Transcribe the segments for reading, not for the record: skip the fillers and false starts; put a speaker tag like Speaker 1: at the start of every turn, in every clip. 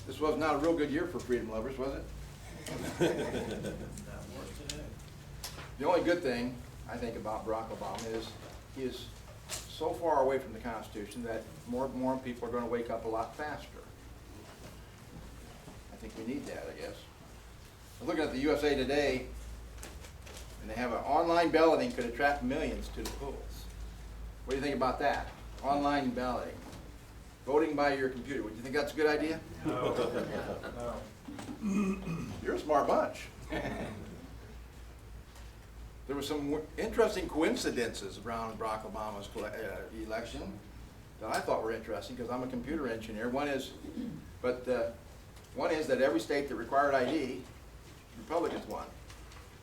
Speaker 1: This was not a real good year for freedom lovers, was it? The only good thing I think about Barack Obama is he is so far away from the Constitution that more people are going to wake up a lot faster. I think we need that, I guess. I was looking at the USA Today, and they have an online balloting could attract millions to the polls. What do you think about that? Online balloting. Voting by your computer. Would you think that's a good idea?
Speaker 2: No. No.
Speaker 1: You're a smart bunch. There were some interesting coincidences around Barack Obama's election that I thought were interesting because I'm a computer engineer. One is that every state that required ID, Republicans won,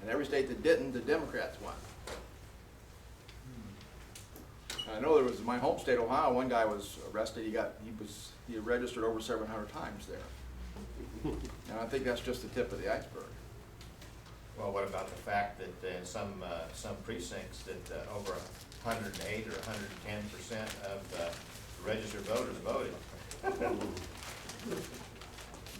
Speaker 1: and every state that didn't, the Democrats won. I know there was my home state, Ohio. One guy was arrested. He registered over 700 times there, and I think that's just the tip of the iceberg.
Speaker 3: Well, what about the fact that in some precincts that over 108 or 110% of registered voters voted?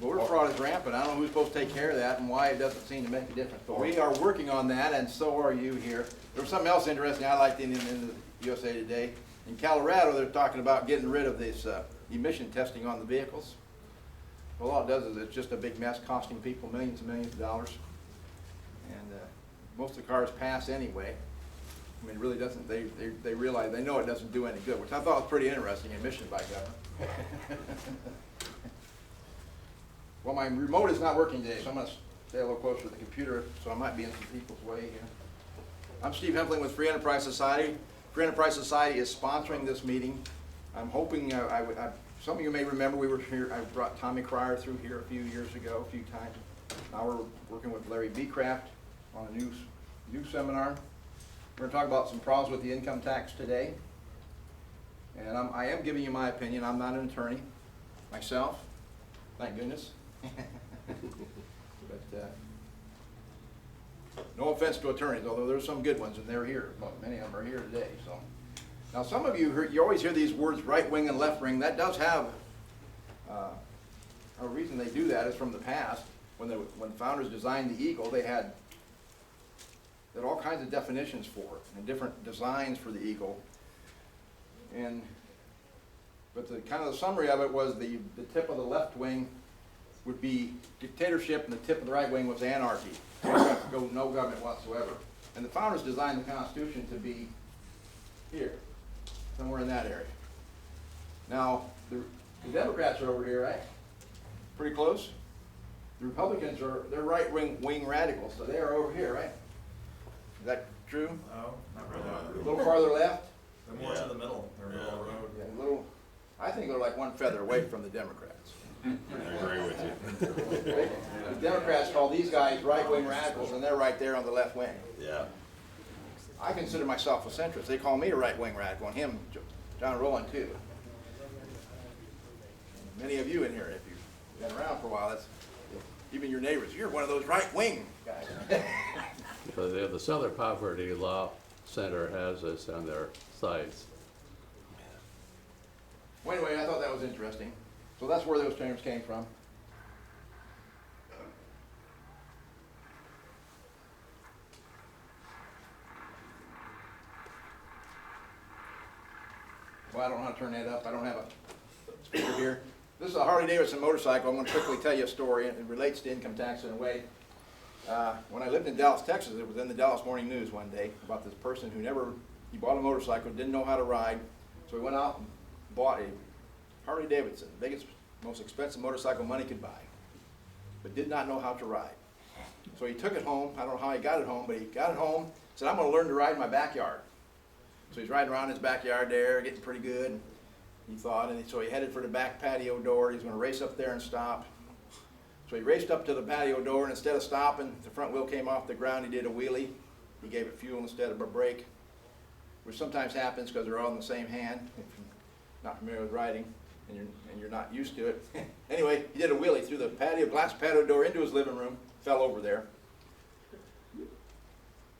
Speaker 1: Voter fraud is rampant. I don't know who's supposed to take care of that and why it doesn't seem to make a difference. But we are working on that, and so are you here. There was something else interesting I liked in the USA Today. In Colorado, they're talking about getting rid of this emission testing on the vehicles. Well, all it does is it's just a big mess, costing people millions and millions of dollars. And most of the cars pass anyway. I mean, it really doesn't, they realize, they know it doesn't do any good, which I thought was pretty interesting, emissions by government. Well, my remote is not working today, so I'm going to stay a little closer to the computer, so I might be in some people's way here. I'm Steve Hempfling with Free Enterprise Society. Free Enterprise Society is sponsoring this meeting. I'm hoping, some of you may remember we were here, I brought Tommy Cryer through here a few years ago, a few times. Now we're working with Larry Becraft on a new seminar. We're going to talk about some problems with the income tax today. And I am giving you my opinion. I'm not an attorney myself, thank goodness. But no offense to attorneys, although there's some good ones, and they're here. Many of them are here today. So now some of you always hear these words, right wing and left wing. That does have a reason they do that is from the past. When founders designed the Eagle, they had all kinds of definitions for it and different designs for the Eagle. But the kind of the summary of it was the tip of the left wing would be dictatorship, and the tip of the right wing was anarchy. No government whatsoever. And the founders designed the Constitution to be here, somewhere in that area. Now, the Democrats are over here, right? Pretty close. The Republicans they're right-wing radicals, so they are over here, right? Is that true?
Speaker 2: No, not really.
Speaker 1: A little farther left?
Speaker 2: They're more to the middle. They're middle of the road.
Speaker 1: Yeah, I think they're like one feather away from the Democrats.
Speaker 4: I agree with you.
Speaker 1: The Democrats call these guys right-wing radicals, and they're right there on the left wing.
Speaker 4: Yeah.
Speaker 1: I consider myself a centrist. They call me a right-wing radical, and him, John Rowland, too. Many of you in here, if you've been around for a while, even your neighbors, you're one of those right-wing guys.
Speaker 5: The Southern Poverty Law Center has this on their sites.
Speaker 1: Well, anyway, I thought that was interesting. So that's where those terms came from. Well, I don't know how to turn that up. I don't have a speaker here. This is a Harley-Davidson motorcycle. I'm going to quickly tell you a story, and it relates to income tax in a way. When I lived in Dallas, Texas, it was in the Dallas Morning News one day about this person who he bought a motorcycle, didn't know how to ride, so he went out and bought a Harley-Davidson, biggest, most expensive motorcycle money could buy, but did not know how to ride. So he took it home. I don't know how he got it home, but he got it home, said, I'm going to learn to ride in my backyard. So he's riding around his backyard there, getting pretty good, he thought, and so he headed for the back patio door. He's going to race up there and stop. So he raced up to the patio door, and instead of stopping, the front wheel came off the ground. He did a wheelie. He gave it fuel instead of a brake, which sometimes happens because they're all in the same hand, if you're not familiar with riding and you're not used to it. Anyway, he did a wheelie through the glass patio door into his living room, fell over there.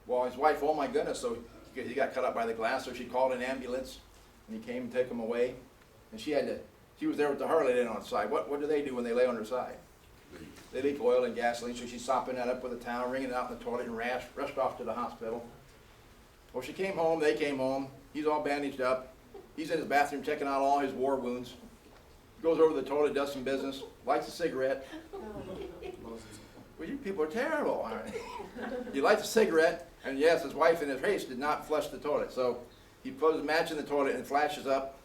Speaker 1: Well, his wife, oh my goodness, so he got cut up by the glass, so she called an ambulance, and he came and took him away. And she had She was there with the Harley laying on the side. What do they do when they lay on her side? They leak oil and gasoline, so she's sopping that up with a towel, wringing it out in the toilet, and rushed off to the hospital. Well, she came home, they came home, he's all bandaged up. He's in his bathroom checking out all his war wounds. Goes over to the toilet, does some business, lights a cigarette. Well, you people are terrible, aren't you? He lights a cigarette, and yes, his wife in his haste did not flush the toilet. So he puts a match in the toilet and flashes up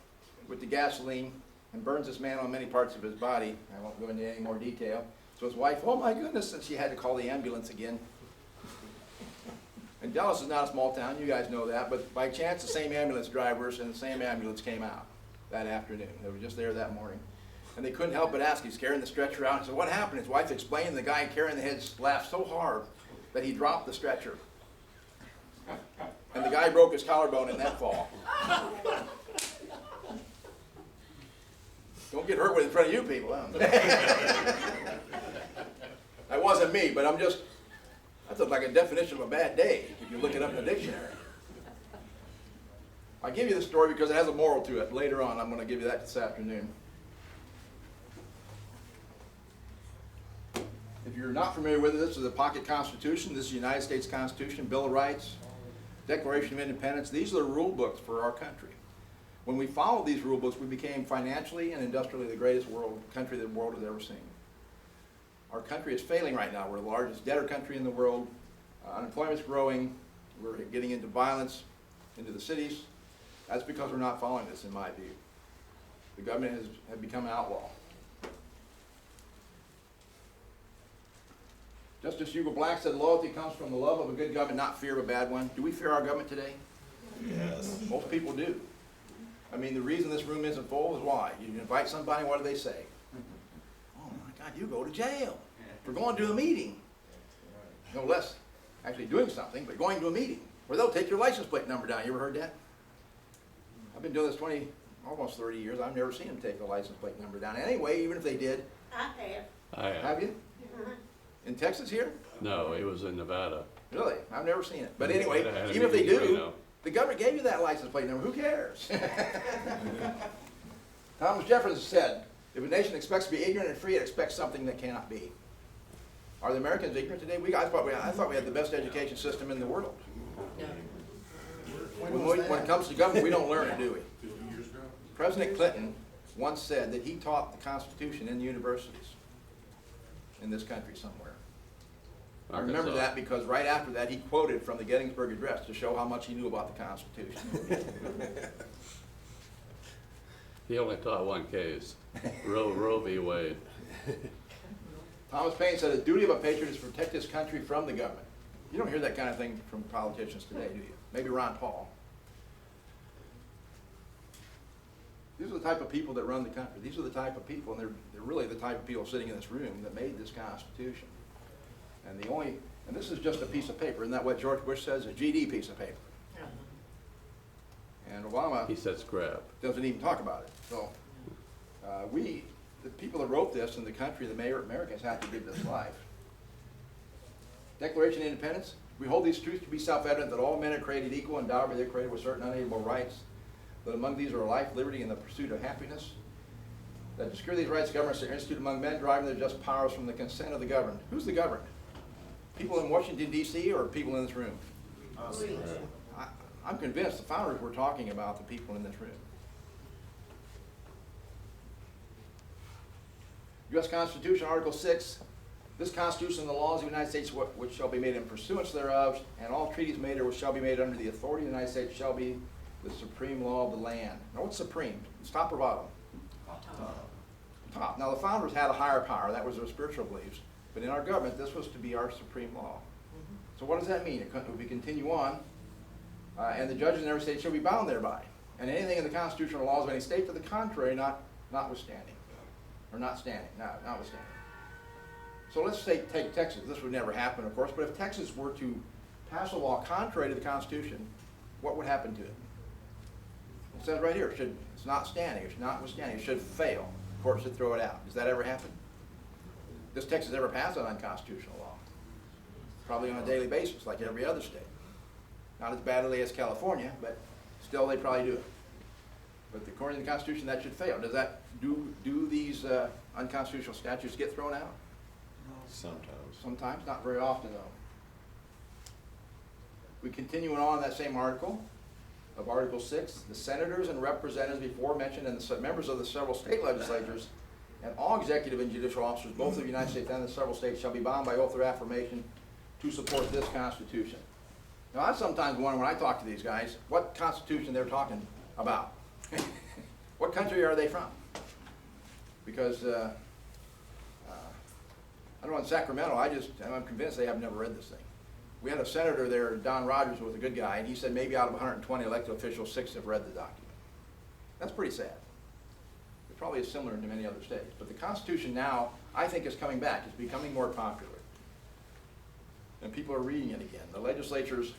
Speaker 1: with the gasoline and burns this man on many parts of his body. I won't go into any more detail. So his wife, oh my goodness, and she had to call the ambulance again. And Dallas is not a small town, you guys know that, but by chance the same ambulance drivers and the same ambulance came out that afternoon. They were just there that morning. And they couldn't help but ask, he's carrying the stretcher out. And said, what happened? His wife explained, the guy carrying the head laughed so hard that he dropped the stretcher. And the guy broke his collarbone in that fall. Don't get hurt with in front of you people. Huh? That wasn't me, but that's like a definition of a bad day if you look it up in the dictionary. I give you this story because it has a moral to it. Later on, I'm going to give you that this afternoon. If you're not familiar with it, this is a pocket constitution. This is the United States Constitution, Bill of Rights, Declaration of Independence. These are the rule books for our country. When we followed these rule books, we became financially and industrially the greatest country the world has ever seen. Our country is failing right now. We're the largest debtor country in the world. Unemployment's growing. We're getting into violence, into the cities. That's because we're not following this, in my view. The government has become an outlaw. Justice Hugo Black said loyalty comes from the love of a good government, not fear of a bad one. Do we fear our government today?
Speaker 2: Yes.
Speaker 1: Most people do. I mean, the reason this room isn't full is why? You invite somebody, what do they say? Oh my God, you go to jail for going to a meeting. No less actually doing something, but going to a meeting where they'll take your license plate number down. You ever heard that? I've been doing this almost 30 years. I've never seen them take the license plate number down. Anyway, even if they did.
Speaker 6: I have.
Speaker 1: Have you? In Texas here?
Speaker 5: No, it was in Nevada.
Speaker 1: Really? I've never seen it. But anyway,
Speaker 5: I had a
Speaker 1: even if they
Speaker 5: meeting in
Speaker 1: do,
Speaker 5: Reno.
Speaker 1: the government gave you that license plate number. Who cares? Thomas Jefferson said, if a nation expects to be ignorant and free, it expects something that cannot be. Are the Americans ignorant today? I thought we had the best education system in the world. When it comes to government, we don't learn it, do we? President Clinton once said that he taught the Constitution in the universities in this country somewhere. I remember that because right after that he quoted from the Gettysburg Address to show how much he knew about the Constitution.
Speaker 5: He only taught one case, Roe v. Wade.
Speaker 1: Thomas Paine said, the duty of a patriot is to protect his country from the government. You don't hear that kind of thing from politicians today, do you? Maybe Ron Paul. These are the type of people that run the country. These are the type of people, and they're really the type of people sitting in this room that made this Constitution. And this is just a piece of paper. Isn't that what George Bush says? A GD piece of paper. And Obama
Speaker 5: He said scrap.
Speaker 1: doesn't even talk about it. So the people that wrote this in the country, the Americans, had to give this life. Declaration of Independence. We hold these truths to be self-evident that all men are created equal, endowed by their Creator with certain unalienable rights, that among these are life, liberty, and the pursuit of happiness. That to secure these rights, governments are instituted among men, deriving their just powers from the consent of the governed. Who's the governed? People in Washington, D.C., or people in this room? I'm convinced the founders were talking about the people in this room. U.S. Constitution, Article 6. This Constitution and the laws of the United States which shall be made in pursuance thereof, and all treaties made or which shall be made under the authority of the United States shall be the supreme law of the land. Now what's supreme? It's top or bottom? Top. Now the founders had a higher power. That was their spiritual beliefs. But in our government, this was to be our supreme law. So what does that mean? We continue on, and the judges in every state shall be bound thereby. And anything in the constitutional laws of any state to the contrary, notwithstanding. Or notwithstanding. So let's say, take Texas. This would never happen, of course, but if Texas were to pass a law contrary to the Constitution, what would happen to it? It says right here, it's not standing, it's notwithstanding, it should fail. The court should throw it out. Does that ever happen? Does Texas ever pass an unconstitutional law? Probably on a daily basis, like every other state. Not as badly as California, but still they probably do it. But according to the Constitution, that should fail. Does that do these unconstitutional statutes get thrown out?
Speaker 4: Sometimes.
Speaker 1: Sometimes, not very often though. We continuing on in that same article of Article 6, the senators and representatives before mentioned and the members of the several state legislatures and all executive and judicial officers, both of the United States and the several states, shall be bound by oath or affirmation to support this Constitution. Now, I sometimes wonder when I talk to these guys, what Constitution they're talking about. What country are they from? Because, I don't know, in Sacramento, I'm convinced they have never read this thing. We had a senator there, Don Rogers, was a good guy, and he said maybe out of 120 elected officials, 6 have read the document. That's pretty sad. It probably is similar to many other states. But the Constitution now, I think, is coming back. It's becoming more popular. And people are reading it again. The legislatures,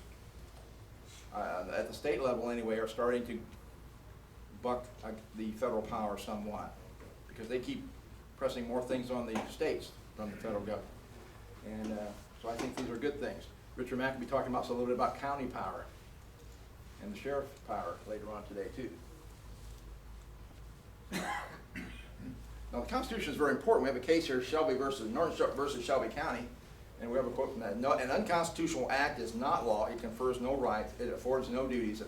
Speaker 1: at the state level anyway, are starting to buck the federal power somewhat, because they keep pressing more things on the states from the federal government. And so I think these are good things. Richard Mack will be talking about a little bit about county power and the sheriff's power later on today too. Now the Constitution is very important. We have a case here, Shelby versus Northrop versus Shelby County, and we have a quote from that. No, an unconstitutional act is not law. It confers no rights. It affords no duties.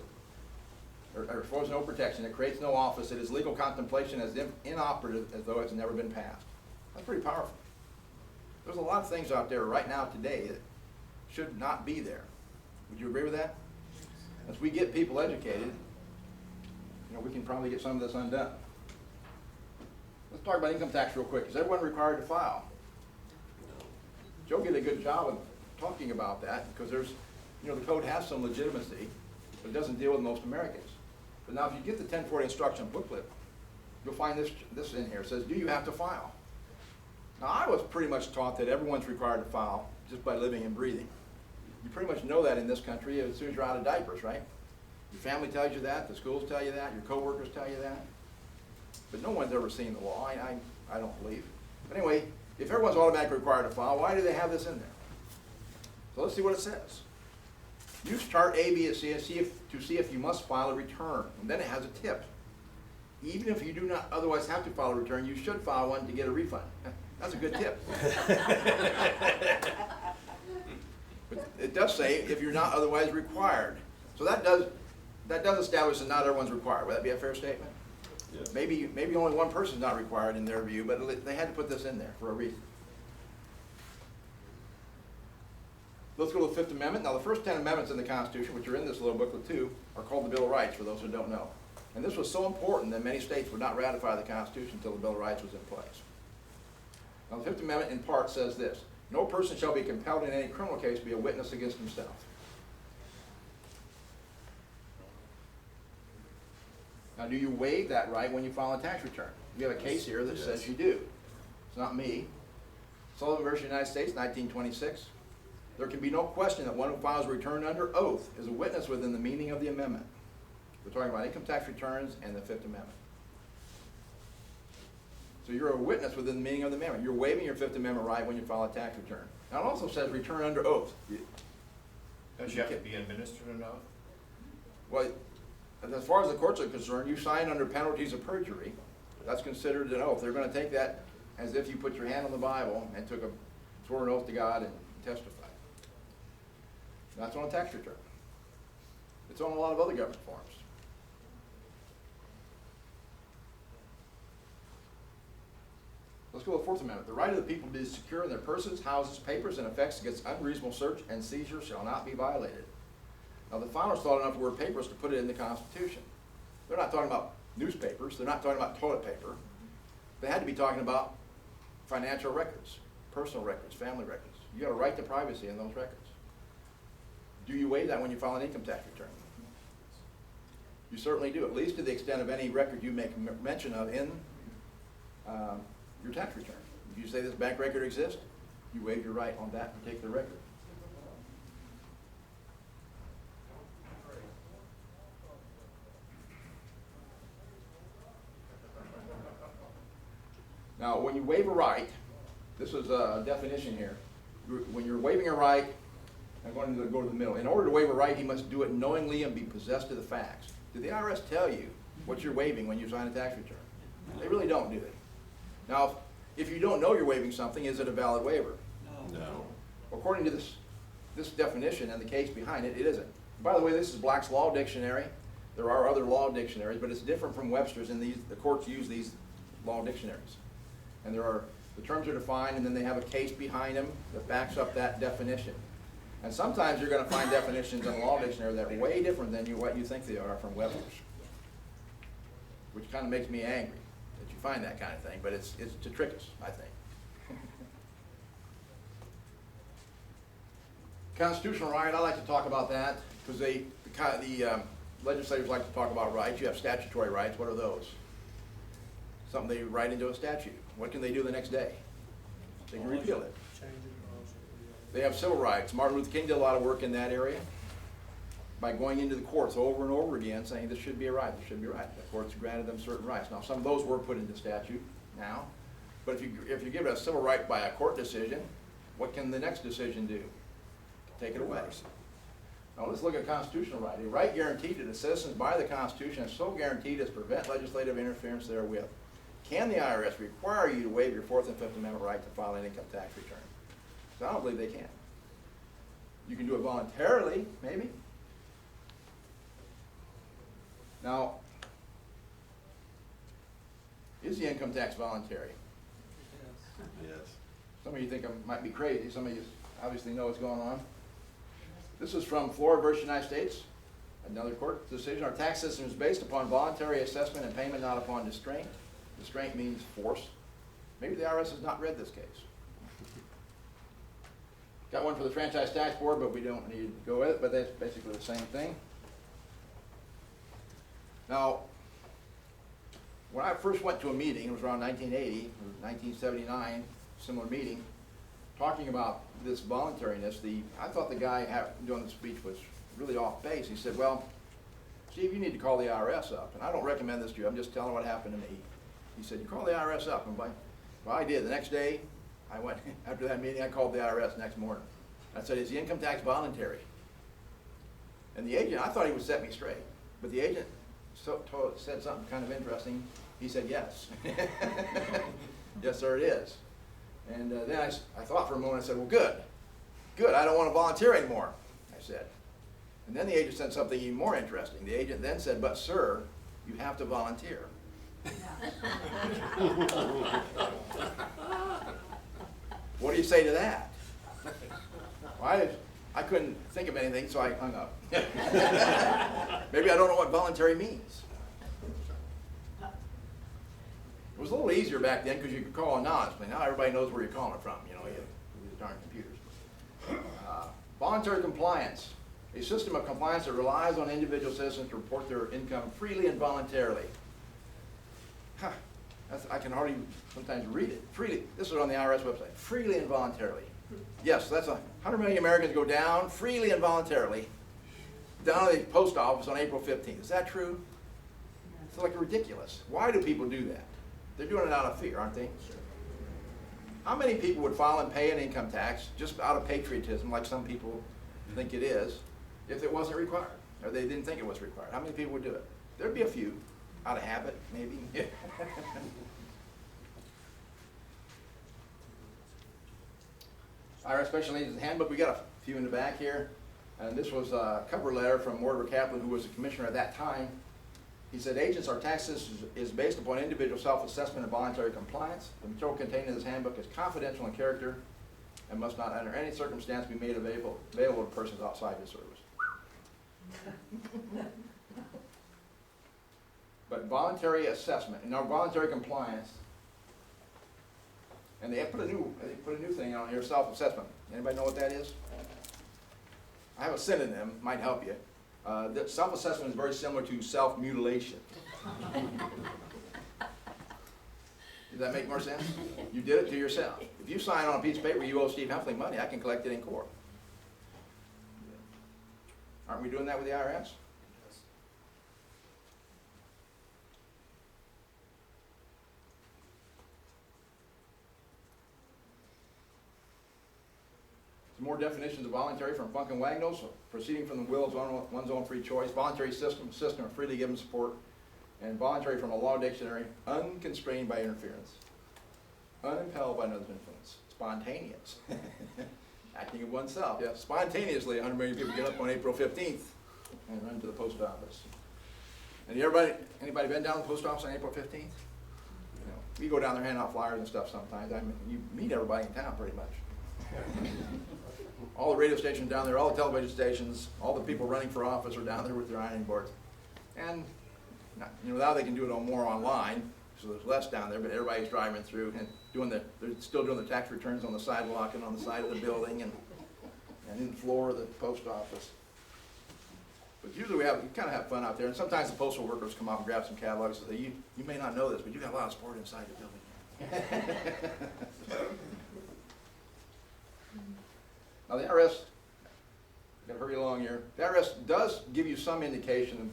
Speaker 1: Or affords no protection. It creates no office. It is legal contemplation as inoperative as though it's never been passed. That's pretty powerful. There's a lot of things out there right now today that should not be there. Would you agree with that? As we get people educated, we can probably get some of this undone. Let's talk about income tax real quick. Is everyone required to file? Joe did a good job of talking about that, because there's, the code has some legitimacy, but it doesn't deal with most Americans. But now if you get the 1040 instruction booklet, you'll find this in here. It says, do you have to file? Now, I was pretty much taught that everyone's required to file just by living and breathing. You pretty much know that in this country as soon as you're out of diapers, right? Your family tells you that, the schools tell you that, your coworkers tell you that. But no one's ever seen the law, I don't believe. But anyway, if everyone's automatically required to file, why do they have this in there? So let's see what it says. Use chart A, B, and C to see if you must file a return. And then it has a tip. Even if you do not otherwise have to file a return, you should file one to get a refund. That's a good tip. But it does say if you're not otherwise required. So that does establish that not everyone's required. Would that be a fair statement?
Speaker 4: Yes.
Speaker 1: Maybe only one person's not required in their view, but they had to put this in there for a reason. Let's go to the Fifth Amendment. Now the first 10 amendments in the Constitution, which are in this little booklet too, are called the Bill of Rights, for those who don't know. And this was so important that many states would not ratify the Constitution until the Bill of Rights was in place. Now the Fifth Amendment in part says this: no person shall be compelled in any criminal case to be a witness against himself. Now, do you waive that right when you file a tax return? We have a case here that says you do. It's not me. Sullivan versus United States, 1926. There can be no question that one who files a return under oath is a witness within the meaning of the amendment. We're talking about income tax returns and the Fifth Amendment. So you're a witness within the meaning of the amendment. You're waiving your Fifth Amendment right when you file a tax return. Now it also says return under oath.
Speaker 3: Don't you have to be administered an oath?
Speaker 1: Well, as far as the courts are concerned, you sign under penalties of perjury. That's considered an oath. They're going to take that as if you put your hand on the Bible and took a sworn oath to God and testified. That's on a tax return. It's on a lot of other government forms. Let's go to the Fourth Amendment. The right of the people to be secure in their persons, houses, papers, and effects against unreasonable search and seizure shall not be violated. Now the founders thought enough of the word papers to put it in the Constitution. They're not talking about newspapers. They're not talking about toilet paper. They had to be talking about financial records, personal records, family records. You got a right to privacy in those records. Do you waive that when you file an income tax return? You certainly do, at least to the extent of any record you make mention of in your tax return. If you say this bank record exists, you waive your right on that particular record. Now, when you waive a right, this is a definition here. When you're waiving a right, I'm going to go to the middle. In order to waive a right, he must do it knowingly and be possessed of the facts. Did the IRS tell you what you're waiving when you sign a tax return? They really don't, do they? Now, if you don't know you're waiving something, is it a valid waiver?
Speaker 4: No.
Speaker 1: According to this definition and the case behind it, it isn't. By the way, this is Black's Law Dictionary. There are other law dictionaries, but it's different from Webster's, and the courts use these law dictionaries. And the terms are defined, and then they have a case behind them that backs up that definition. And sometimes you're gonna find definitions in a law dictionary that are way different than what you think they are from Webster's. Which kind of makes me angry that you find that kind of thing, but it's to trick us, I think. Constitutional right, I like to talk about that, because the legislators like to talk about rights. You have statutory rights. What are those? Something they write into a statute. What can they do the next day? They can repeal it. They have civil rights. Martin Luther King did a lot of work in that area by going into the courts over and over again saying this should be a right, this should be a right. The courts granted them certain rights. Now, some of those were put into statute now, but if you give it a civil right by a court decision, what can the next decision do? Take it away. Now let's look at constitutional right. A right guaranteed to the citizens by the Constitution is so guaranteed as to prevent legislative interference therewith. Can the IRS require you to waive your Fourth and Fifth Amendment right to file an income tax return? So I don't believe they can. You can do it voluntarily, maybe. Now, is the income tax voluntary?
Speaker 4: Yes.
Speaker 1: Some of you think I might be crazy. Some of you obviously know what's going on. This is from Florida versus United States, another court decision. Our tax system is based upon voluntary assessment and payment, not upon distraint. Distraint means force. Maybe the IRS has not read this case. Got one for the Franchise Tax Board, but we don't need to go with it, but that's basically the same thing. Now, when I first went to a meeting, it was around 1980, or 1979, similar meeting, talking about this voluntariness. I thought the guy doing the speech was really off base. He said, well, Steve, you need to call the IRS up. And I don't recommend this to you, I'm just telling what happened to me. He said, you call the IRS up. And well, I did. The next day, I went, after that meeting, I called the IRS next morning. I said, is the income tax voluntary? And the agent, I thought he would set me straight, but the agent said something kind of interesting. He said, yes. Yes, sir, it is. And then I thought for a moment. I said, well, good, I don't want to volunteer anymore, I said. And then the agent said something even more interesting. The agent then said, but sir, you have to volunteer. What do you say to that? Well, I couldn't think of anything, so I hung up. Maybe I don't know what voluntary means. It was a little easier back then because you could call anonymously. Now everybody knows where you're calling it from, you know, these darn computers. Voluntary compliance. A system of compliance that relies on individual citizens to report their income freely and voluntarily. I can hardly sometimes read it. Freely. This is on the IRS website. Freely and voluntarily. Yes, that's 100 million Americans go down freely and voluntarily down to the post office on April 15th. Is that true? It's like ridiculous. Why do people do that? They're doing it out of fear, aren't they? How many people would file and pay an income tax just out of patriotism, like some people think it is, if it wasn't required, or they didn't think it was required? How many people would do it? There'd be a few, out of habit, maybe. IRS Special Agents Handbook, we got a few in the back here. And this was a cover letter from Mortimer Kaplan, who was the commissioner at that time. He said, agents, our tax system is based upon individual self-assessment and voluntary compliance. The material contained in this handbook is confidential in character and must not under any circumstance be made available to persons outside the service. But voluntary assessment and our voluntary compliance, and they put a new thing on here, self-assessment. Anybody know what that is? I have a synonym, might help you. That self-assessment is very similar to self-mutilation. Does that make more sense? You did it to yourself. If you sign on a piece of paper you owe Steve Hempfling money, I can collect it in court. Aren't we doing that with the IRS? More definitions of voluntary from Funk and Wagnalls, proceeding from the will of one's own free choice. Voluntary system of freely given support And voluntary from a law dictionary, unconstrained by interference, unimpelled by another's influence, spontaneous. Acting of oneself, yeah, spontaneously, 100 million people get up on April 15th and run to the post office. And anybody been down to the post office on April 15th? You know, we go down there handing out flyers and stuff sometimes. I mean, you meet everybody in town pretty much. All the radio stations down there, all the television stations, all the people running for office are down there with their ironing boards. And you know, now they can do it more online, so there's less down there, but everybody's driving through and they're still doing the tax returns on the sidewalk and on the side of the building and in the floor of the post office. But usually we kind of have fun out there, and sometimes the postal workers come out and grab some catalogs and say, you may not know this, but you got a lot of sport inside the building. Now the IRS, gotta hurry along here, the IRS does give you some indication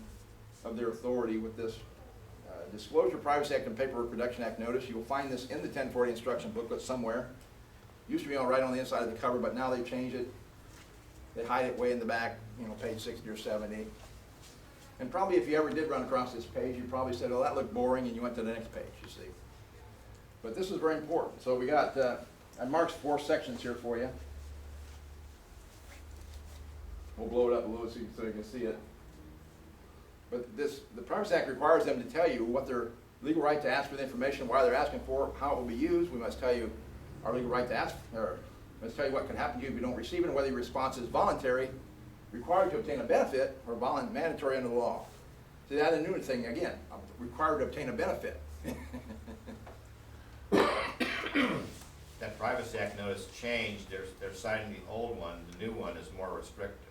Speaker 1: of their authority with this Disclosure Privacy Act and Paperwork Reduction Act notice. You'll find this in the 1040 instruction booklet somewhere. Used to be right on the inside of the cover, but now they've changed it. They hide it way in the back, you know, page 60 or 70. And probably if you ever did run across this page, you probably said, oh, that looked boring, and you went to the next page, you see. But this is very important. So we got, I marked 4 sections here for you. We'll blow it up a little so you can see it. But the Privacy Act requires them to tell you what their legal right to ask for the information, why they're asking for it, how it will be used. We must tell you our legal right to ask, or must tell you what can happen to you if you don't receive it, and whether your response is voluntary, required to obtain a benefit, or mandatory under the law. See, that's a new thing again. I'm required to obtain a benefit.
Speaker 3: That Privacy Act notice changed. They're citing the old one. The new one is more restrictive.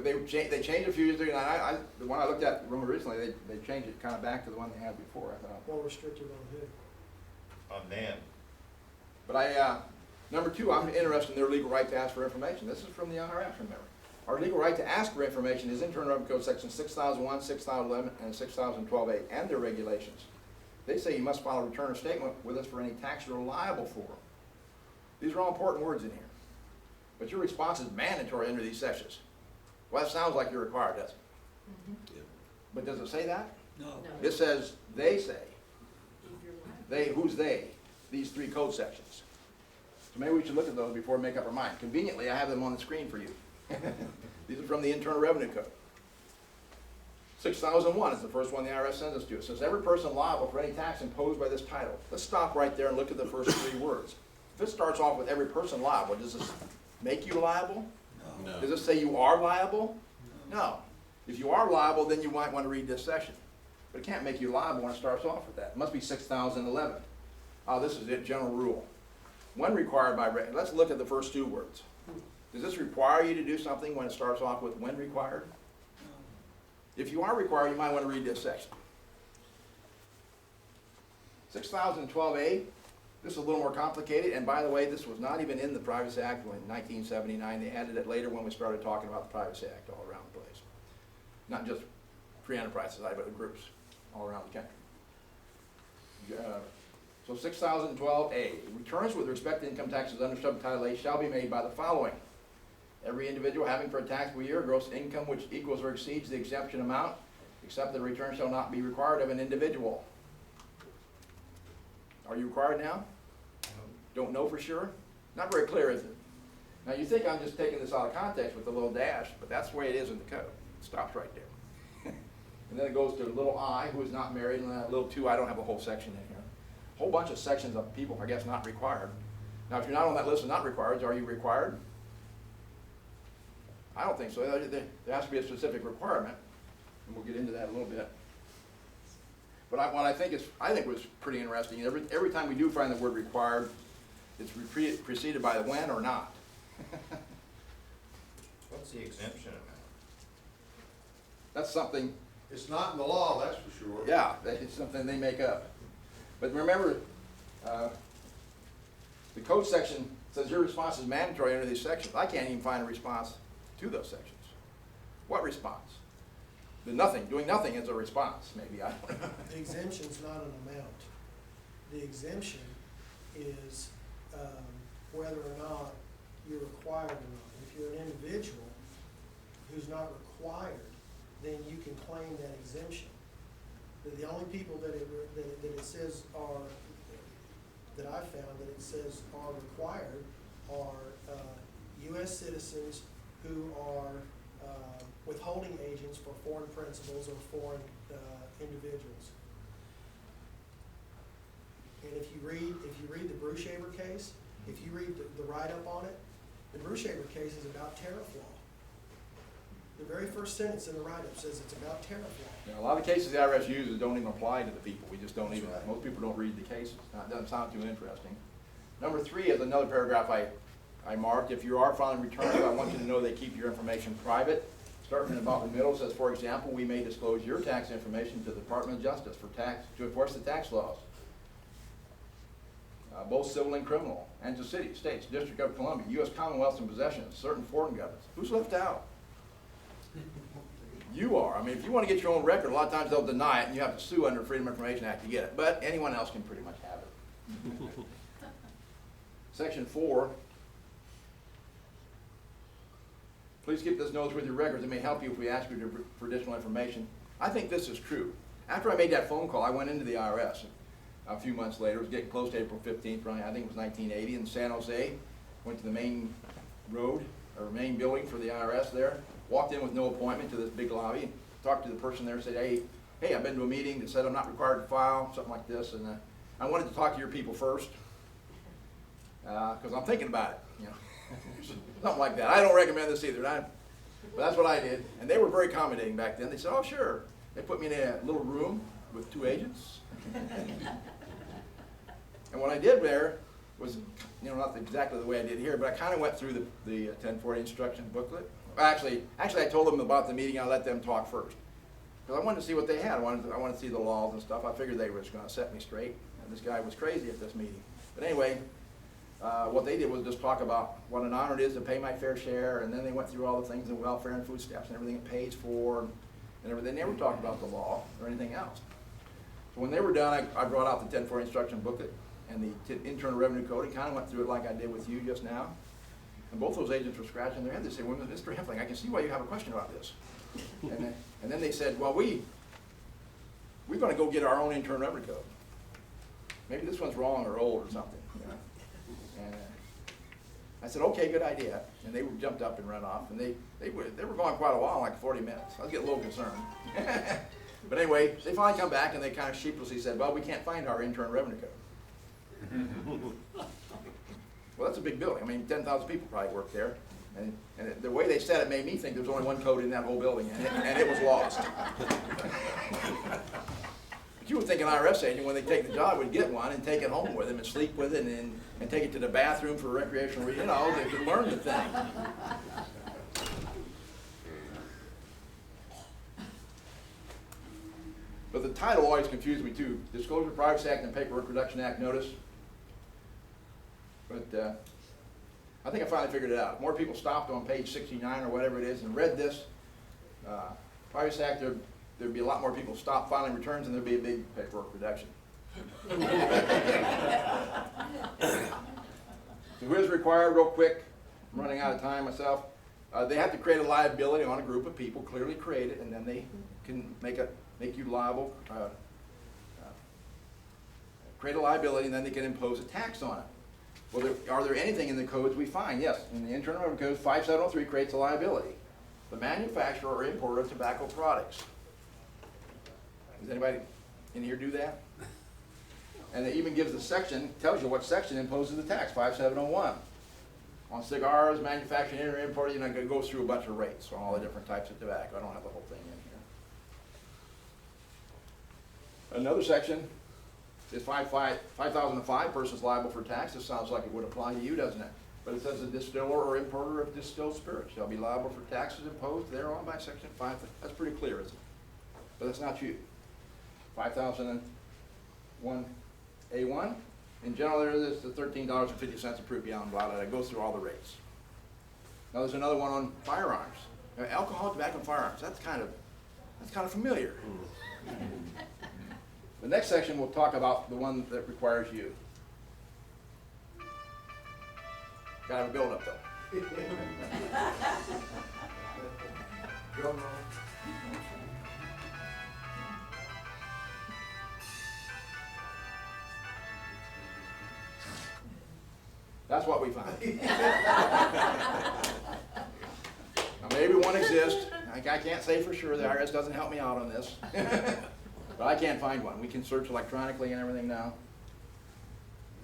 Speaker 1: They changed a few years ago, and the one I looked at recently, they changed it kind of back to the one they had before, I thought.
Speaker 7: More restrictive on who?
Speaker 3: On them.
Speaker 1: But number 2, I'm interested in their legal right to ask for information. This is from the IRS, remember. Our legal right to ask for information is Internal Revenue Code Section 6001, 6011, and 6012A, and their regulations. They say you must file a return or statement with us for any tax you're liable for. These are all important words in here. But your response is mandatory under these sections. Well, that sounds like you're required, doesn't it?
Speaker 4: Yeah.
Speaker 1: But does it say that?
Speaker 6: No.
Speaker 1: It says, they say. They, who's they? These 3 code sections. So maybe we should look at those before we make up our mind. Conveniently, I have them on the screen for you. These are from the Internal Revenue Code. 6001 is the first one the IRS sends us to. It says, every person liable for any tax imposed by this title. Let's stop right there and look at the first 3 words. If it starts off with every person liable, does this make you liable?
Speaker 4: No.
Speaker 1: Does it say you are liable? No. If you are liable, then you might want to read this section. But it can't make you liable when it starts off with that. It must be 6011. This is it, general rule. When required by, let's look at the first 2 words. Does this require you to do something when it starts off with when required? If you are required, you might want to read this section. 6012A, this is a little more complicated, and by the way, this was not even in the Privacy Act in 1979. They added it later when we started talking about the Privacy Act all around the place. Not just free enterprise society, but the groups all around the country. So 6012A, returns with respect to income taxes under Subtitle A shall be made by the following. Every individual having for a taxable year gross income which equals or exceeds the exemption amount, except that the return shall not be required of an individual. Are you required now? Don't know for sure? Not very clear, is it? Now you think I'm just taking this out of context with the little dash, but that's the way it is in the code. It stops right there. And then it goes to little I, who is not married, and then little 2, I don't have a whole section in here. A whole bunch of sections of people, I guess, not required. Now if you're not on that list of not required, are you required? I don't think so. There has to be a specific requirement, and we'll get into that a little bit. But what I think was pretty interesting. Every time we do find the word required, it's preceded by the when or not.
Speaker 3: What's the exemption amount?
Speaker 1: That's something.
Speaker 8: It's not in the law, that's for sure.
Speaker 1: Yeah, it's something they make up. But remember, the code section says your response is mandatory under these sections. I can't even find a response to those sections. What response? Doing nothing is a response, maybe, I don't know.
Speaker 7: The exemption's not an amount. The exemption is whether or not you're required or not. If you're an individual who's not required, then you can claim that exemption. The only people that it says are, that I found that it says are required are US citizens who are withholding agents for foreign principals or foreign individuals. And if you read the Brushaber case, if you read the write-up on it, the Brushaber case is about tariff law. The very first sentence in the write-up says it's about tariff law.
Speaker 1: You know, a lot of the cases the IRS uses don't even apply to the people. We just don't
Speaker 7: That's
Speaker 1: even,
Speaker 7: right.
Speaker 1: most people don't read the cases. It doesn't sound too interesting. Number 3 is another paragraph I marked. If you are filing returns, I want you to know they keep your information private. Starting about the middle, says, for example, we may disclose your tax information to the Department of Justice to enforce the tax laws, both civil and criminal, and to cities, states, District of Columbia, U.S. Commonwealths and possessions, certain foreign governments. Who's left out? You are. I mean, if you want to get your own record, a lot of times they'll deny it, and you have to sue under Freedom of Information Act to get it. But anyone else can pretty much have it. Section 4. Please keep this notice with your records. It may help you if we ask you for additional information. I think this is true. After I made that phone call, I went into the IRS a few months later. It was getting close to April 15th, I think it was 1980, in San Jose. Went to the main road, or main building for the IRS there. Walked in with no appointment to this big lobby. Talked to the person there and said, hey, I've been to a meeting that said I'm not required to file, something like this. And I wanted to talk to your people first, because I'm thinking about it, you know. Something like that. I don't recommend this either, but that's what I did. And they were very accommodating back then. They said, oh, sure. They put me in a little room with 2 agents. And what I did there was, you know, not exactly the way I did here, but I kind of went through the 1040 instruction booklet. Actually, I told them about the meeting. I let them talk first, because I wanted to see what they had. I wanted to see the laws and stuff. I figured they were just going to set me straight. And this guy was crazy at this meeting. But anyway, what they did was just talk about what an honor it is to pay my fair share, and then they went through all the things in welfare and food stamps and everything it pays for, and everything. They never talked about the law or anything else. So when they were done, I brought out the 1040 instruction booklet and the Internal Revenue Code and kind of went through it like I did with you just now. And both those agents were scratching their head. They said, well, Mr. Hempfling, I can see why you have a question about this. And then they said, well, we're going to go get our own Internal Revenue Code. Maybe this one's wrong or old or something. You know? And I said, okay, good idea. And they jumped up and ran off. And they were going quite a while, like 40 minutes. I was getting a little concerned. But anyway, they finally come back and they kind of sheepishly said, well, we can't find our Internal Revenue Code. Well, that's a big building. I mean, 10,000 people probably work there. And the way they said it made me think there was only one code in that whole building, and it was lost. But you would think an IRS agent, when they take the job, would get one and take it home with them and sleep with it and take it to the bathroom for recreational, you know, they could learn the thing. But the title always confused me too. Disclosure Privacy Act and Paperwork Reduction Act notice. But I think I finally figured it out. More people stopped on page 69 or whatever it is and read this Privacy Act, there'd be a lot more people stop filing returns and there'd be a big paperwork reduction. So here's required real quick. I'm running out of time myself. They have to create a liability on a group of people, clearly create it, and then they can make you liable, create a liability, and then they can impose a tax on it. Well, are there anything in the codes we find? Yes, in the Internal Revenue Code, 5703 creates a liability. The manufacturer or importer of tobacco products. Does anybody in here do that? And it even gives the section, tells you what section imposes the tax, 5701. On cigars, manufacturing, importer, you know, it goes through a bunch of rates on all the different types of tobacco. I don't have the whole thing in here. Another section is 5005, persons liable for tax. This sounds like it would apply to you, doesn't it? But it says a distiller or importer of distilled spirits shall be liable for taxes imposed thereon by section 5. That's pretty clear, isn't it? But that's not you. 5001A1. In general, there is the $13.50 a proof gallon, blah, blah, blah. It goes through all the rates. Now there's another one on firearms. Now, alcohol, tobacco, and firearms. That's kind of familiar. The next section will talk about the one that requires you. Gotta have a build up though. That's what we found. Now, maybe one exists. I can't say for sure. The IRS doesn't help me out on this. But I can't find one. We can search electronically and everything now.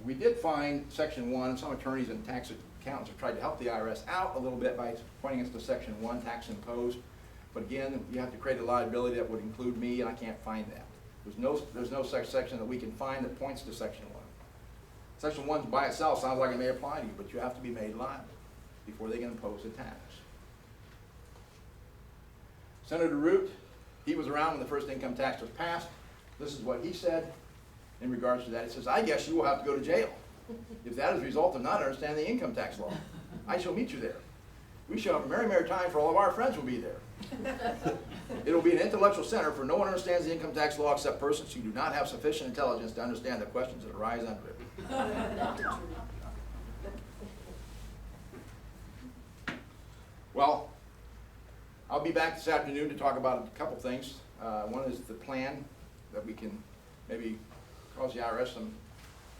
Speaker 1: We did find Section 1. Some attorneys and tax accountants have tried to help the IRS out a little bit by pointing us to Section 1, tax imposed. But again, you have to create a liability that would include me, and I can't find that. There's no such section that we can find that points to Section 1. Section 1 by itself sounds like it may apply to you, but you have to be made liable before they can impose a tax. Senator Root, he was around when the first income tax was passed. This is what he said in regards to that. He says, I guess you will have to go to jail if that is a result of not understanding the income tax law. I shall meet you there. We shall have a merry, merry time, for all of our friends will be there. It will be an intellectual center, for no one understands the income tax law except persons who do not have sufficient intelligence to understand the questions that arise under it. Well, I'll be back this afternoon to talk about a couple things. One is the plan that we can maybe cause the IRS some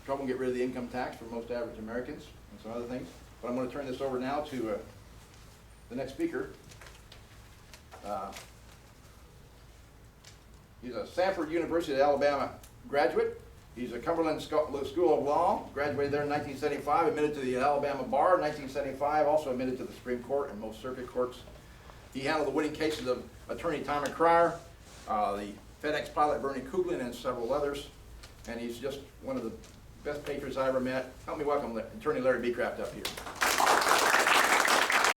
Speaker 1: trouble and get rid of the income tax for most average Americans and some other things. But I'm going to turn this over now to the next speaker. He's a Samford University of Alabama graduate. He's a Cumberland School of Law, graduated there in 1975, admitted to the Alabama Bar in 1975, also admitted to the Supreme Court and most circuit courts. He handled the winning cases of attorney Tom McCryer, the FedEx pilot Bernie Kuglin, and several others. And he's just one of the best patrons I ever met. Help me welcome attorney Larry Becraft up here.